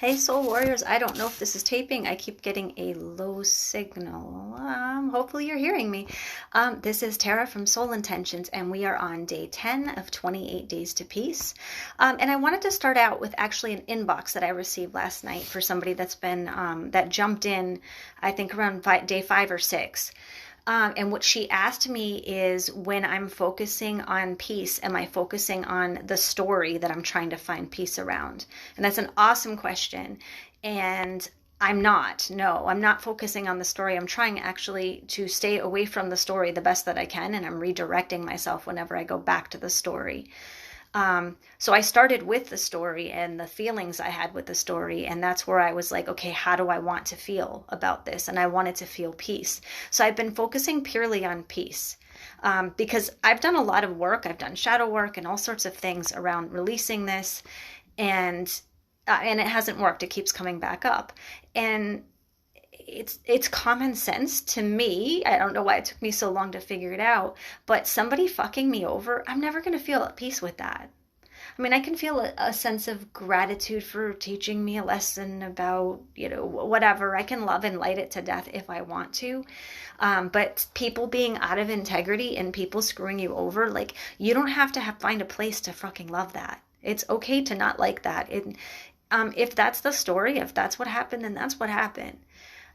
Hey, Soul Warriors. I don't know if this is taping. I keep getting a low signal. Hopefully, you're hearing me. This is Tara from Soul Intentions, and we are on day 10 of 28 Days to Peace. And I wanted to start out with actually an inbox that I received last night for somebody that jumped in, I think around day 5 or 6. And what she asked me is, when I'm focusing on peace, am I focusing on the story that I'm trying to find peace around? And that's an awesome question. And I'm not. No, I'm not focusing on the story. I'm trying actually to stay away from the story the best that I can. And I'm redirecting myself whenever I go back to the story. So I started with the story and the feelings I had with the story. And that's where I was like, okay, how do I want to feel about this? And I wanted to feel peace. So I've been focusing purely on peace. Because I've done a lot of work. I've done shadow work and all sorts of things around releasing this. And it hasn't worked. It keeps coming back up. And it's common sense to me. I don't know why it took me so long to figure it out, but somebody fucking me over, I'm never going to feel at peace with that. I mean, I can feel a sense of gratitude for teaching me a lesson about, whatever. I can love and light it to death if I want to. But people being out of integrity and people screwing you over, like, you don't have to find a place to fucking love that. It's okay to not like that. If that's the story, if that's what happened, then that's what happened.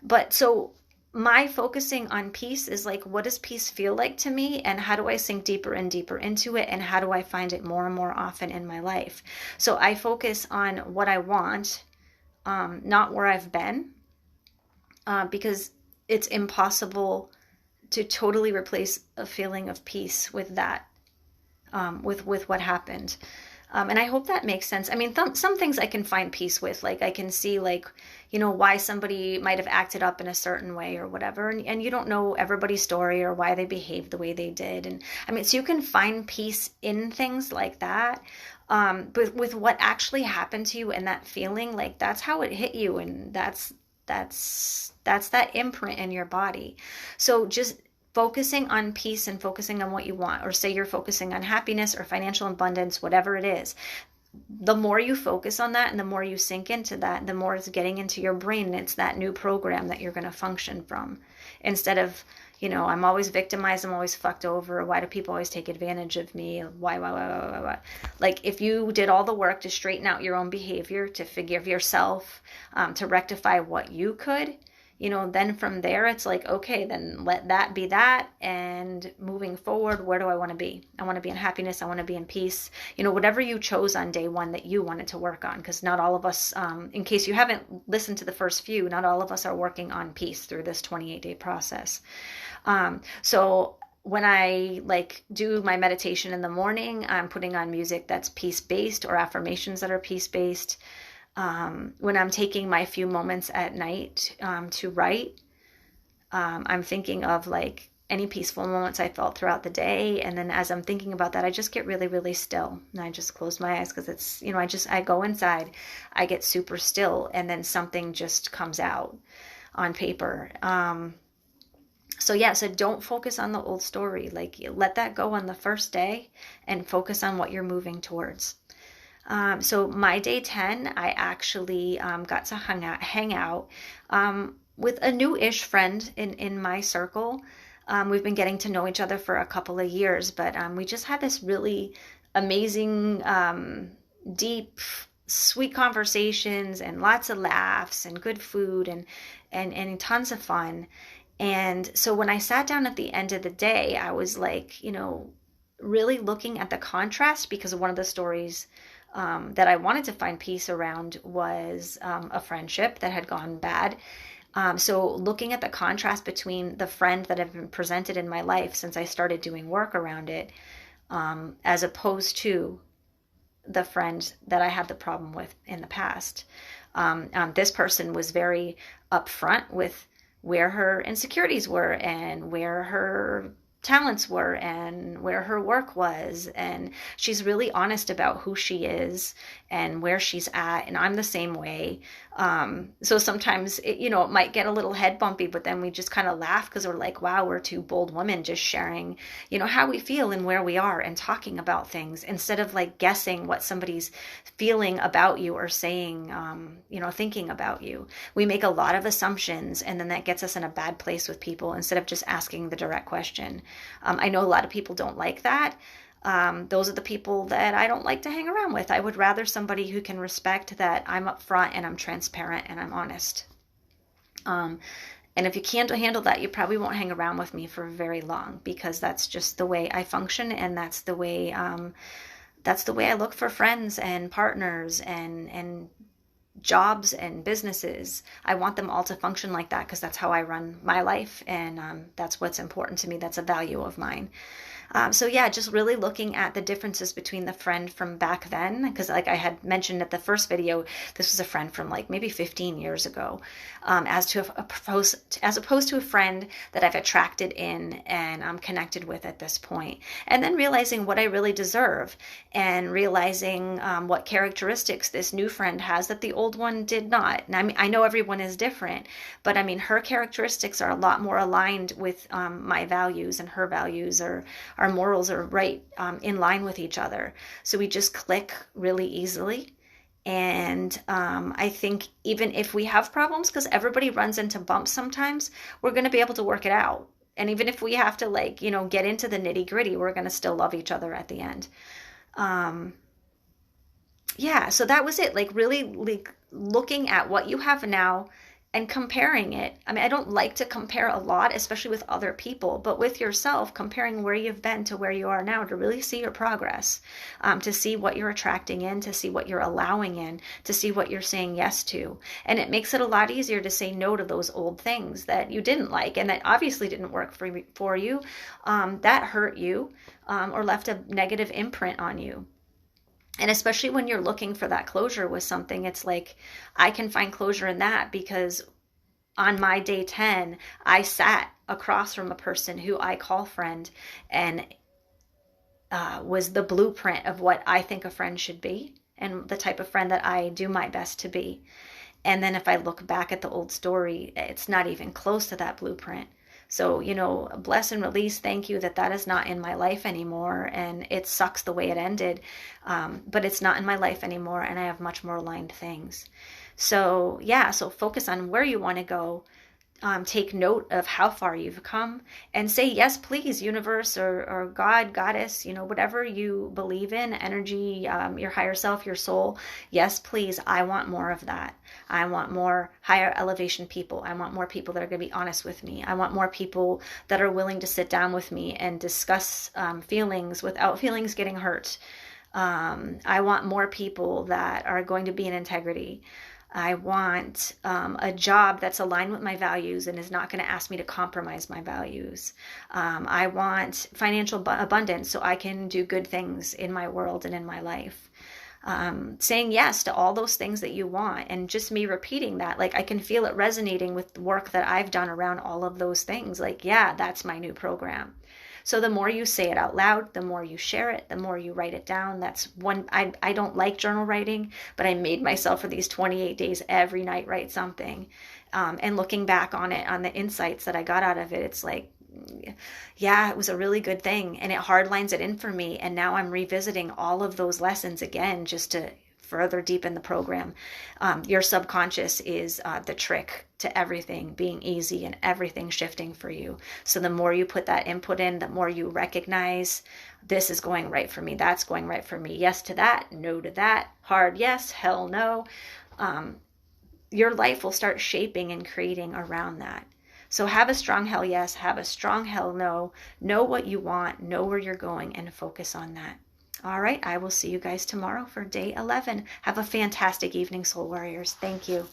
But so my focusing on peace is like, what does peace feel like to me? And how do I sink deeper and deeper into it? And how do I find it more and more often in my life? So I focus on what I want, not where I've been, because it's impossible to totally replace a feeling of peace with that, with what happened. And I hope that makes sense. I mean, some things I can find peace with. Like, I can see, like, why somebody might have acted up in a certain way or whatever. And you don't know everybody's story or why they behaved the way they did. And I mean, so you can find peace in things like that. But with what actually happened to you and that feeling, like, that's how it hit you. And that's that imprint in your body. So just focusing on peace and focusing on what you want, or say you're focusing on happiness or financial abundance, whatever it is, the more you focus on that and the more you sink into that, the more it's getting into your brain, and it's that new program that you're going to function from. Instead of, I'm always victimized, I'm always fucked over, why do people always take advantage of me, why. Like, if you did all the work to straighten out your own behavior, to forgive yourself, to rectify what you could, then from there, it's like, okay, then let that be that. And moving forward, where do I want to be? I want to be in happiness. I want to be in peace. Whatever you chose on day one that you wanted to work on, because not all of us, in case you haven't listened to the first few, not all of us are working on peace through this 28-day process. So when I do my meditation in the morning, I'm putting on music that's peace-based or affirmations that are peace-based. When I'm taking my few moments at night to write, I'm thinking of like any peaceful moments I felt throughout the day. And then as I'm thinking about that, I just get really, really still. And I just close my eyes because it's, I go inside, I get super still, and then something just comes out on paper. So don't focus on the old story. Like, let that go on the first day and focus on what you're moving towards. So my day 10, I actually got to hang out with a new-ish friend in my circle. We've been getting to know each other for a couple of years, but we just had this really amazing, deep, sweet conversations and lots of laughs and good food and tons of fun. And so when I sat down at the end of the day, I was like, really looking at the contrast, because one of the stories that I wanted to find peace around was a friendship that had gone bad. So looking at the contrast between the friend that had been presented in my life since I started doing work around it, as opposed to the friend that I had the problem with in the past. This person was very upfront with where her insecurities were and where her talents were and where her work was, and she's really honest about who she is and where she's at, and I'm the same way. So sometimes it might get a little head bumpy, but then we just kind of laugh because we're like, wow, we're two bold women just sharing how we feel and where we are and talking about things instead of like guessing what somebody's feeling about you or saying, thinking about you. We make a lot of assumptions, and then that gets us in a bad place with people instead of just asking the direct question. I know a lot of people don't like that. Those are the people that I don't like to hang around with. I would rather somebody who can respect that I'm upfront and I'm transparent and I'm honest. And if you can't handle that, you probably won't hang around with me for very long, because that's just the way I function, and that's the way I look for friends and partners and jobs and businesses. I want them all to function like that because that's how I run my life, and that's what's important to me. That's a value of mine. So yeah, just really looking at the differences between the friend from back then, because like I had mentioned at the first video, this was a friend from like maybe 15 years ago, as opposed to a friend that I've attracted in and I'm connected with at this point. And then realizing what I really deserve, and realizing what characteristics this new friend has that the old one did not. And I mean, I know everyone is different, but I mean, her characteristics are a lot more aligned with my values, and her values are our morals are right in line with each other. So we just click really easily. And I think even if we have problems, because everybody runs into bumps sometimes, we're going to be able to work it out. And even if we have to get into the nitty gritty, we're going to still love each other at the end. Yeah, so that was it. Like really looking at what you have now and comparing it. I mean, I don't like to compare a lot, especially with other people, but with yourself, comparing where you've been to where you are now to really see your progress, to see what you're attracting in, to see what you're allowing in, to see what you're saying yes to. And it makes it a lot easier to say no to those old things that you didn't like and that obviously didn't work for you, that hurt you, or left a negative imprint on you. And especially when you're looking for that closure with something, it's like I can find closure in that because on my day 10, I sat across from a person who I call friend, and was the blueprint of what I think a friend should be and the type of friend that I do my best to be. And then if I look back at the old story, it's not even close to that blueprint. So, bless and release, thank you that is not in my life anymore. And it sucks the way it ended, but it's not in my life anymore. And I have much more aligned things. So yeah, so focus on where you want to go. Take note of how far you've come, and say yes please, universe, or God, goddess, whatever you believe in, energy, your higher self, your soul. Yes please, I want more of that. I want more higher elevation people. I want more people that are going to be honest with me. I want more people that are willing to sit down with me and discuss feelings without feelings getting hurt. I want more people that are going to be in integrity. I want a job that's aligned with my values and is not going to ask me to compromise my values. I want financial abundance so I can do good things in my world and in my life. Saying yes to all those things that you want, and just me repeating that, like I can feel it resonating with the work that I've done around all of those things. Like, yeah, that's my new program. So the more you say it out loud, the more you share it, the more you write it down. That's one, I don't like journal writing, but I made myself for these 28 days every night write something. And looking back on it, on the insights that I got out of it, it's like, yeah, it was a really good thing. And it hardlines it in for me. And now I'm revisiting all of those lessons again, just to further deepen the program. Your subconscious is the trick to everything being easy and everything shifting for you. So the more you put that input in, the more you recognize this is going right for me, that's going right for me, yes to that, no to that, hard yes, hell no. Your life will start shaping and creating around that. So have a strong hell yes, have a strong hell no, know what you want, know where you're going, and focus on that. All right, I will see you guys tomorrow for day 11. Have a fantastic evening, Soul Warriors. Thank you.